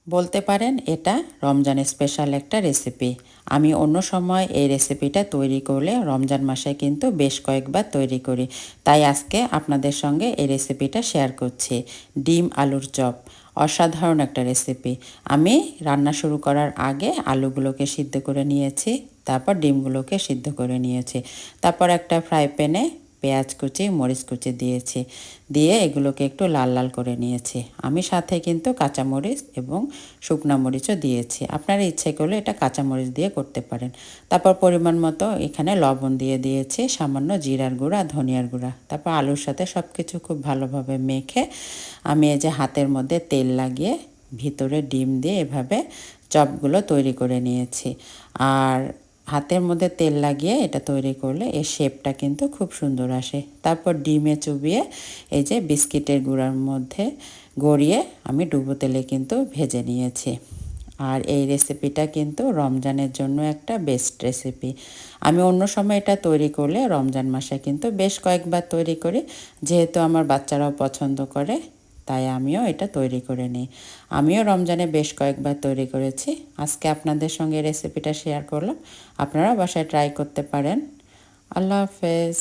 বলতে পারেন এটা রমজানের স্পেশাল একটা রেসিপি। আমি অন্য সময় এই রেসিপিটা তৈরি করলে রমজান মাসে কিন্তু বেশ কয়েকবার তৈরি করি। তাই আজকে আপনাদের সঙ্গে এই রেসিপিটা শেয়ার করছি। ডিম আলুর চপ, অসাধারণ একটা রেসিপি। আমি রান্না শুরু করার আগে আলুগুলোকে সিদ্ধ করে নিয়েছি, তারপর ডিমগুলোকে সিদ্ধ করে নিয়েছি। তারপর একটা ফ্রাই প্যানে পেঁয়াজ কুচি, মরিচ কুচি দিয়েছি, দিয়ে এগুলোকে একটু লাল লাল করে নিয়েছি। আমি সাথে কিন্তু কাঁচামরিচ এবং শুকনা মরিচও দিয়েছি। আপনারা ইচ্ছে করলে এটা কাঁচামরিচ দিয়ে করতে পারেন। তারপর পরিমাণ মতো এখানে লবণ দিয়ে দিয়েছি, সামান্য জিরার গুঁড়া, ধনিয়ার গুঁড়া। তারপর আলুর সাথে সব কিছু খুব ভালোভাবে মেখে আমি এই যে হাতের মধ্যে তেল লাগিয়ে ভিতরে ডিম দিয়ে এভাবে চপগুলো তৈরি করে নিয়েছি। আর হাতের মধ্যে তেল লাগিয়ে এটা তৈরি করলে এর শেপটা কিন্তু খুব সুন্দর আসে। তারপর ডিমে চুবিয়ে এই যে বিস্কিটের গুঁড়ার মধ্যে গড়িয়ে আমি ডুবো তেলে কিন্তু ভেজে নিয়েছি। আর এই রেসিপিটা কিন্তু রমজানের জন্য একটা বেস্ট রেসিপি। আমি অন্য সময় এটা তৈরি করলে রমজান মাসে কিন্তু বেশ কয়েকবার তৈরি করি, যেহেতু আমার বাচ্চারাও পছন্দ করে, তাই আমিও এটা তৈরি করে নিই। আমিও রমজানে বেশ কয়েকবার তৈরি করেছি। আজকে আপনাদের সঙ্গে রেসিপিটা শেয়ার করলাম। আপনারা বাসায় ট্রাই করতে পারেন। আল্লাহ হাফেজ।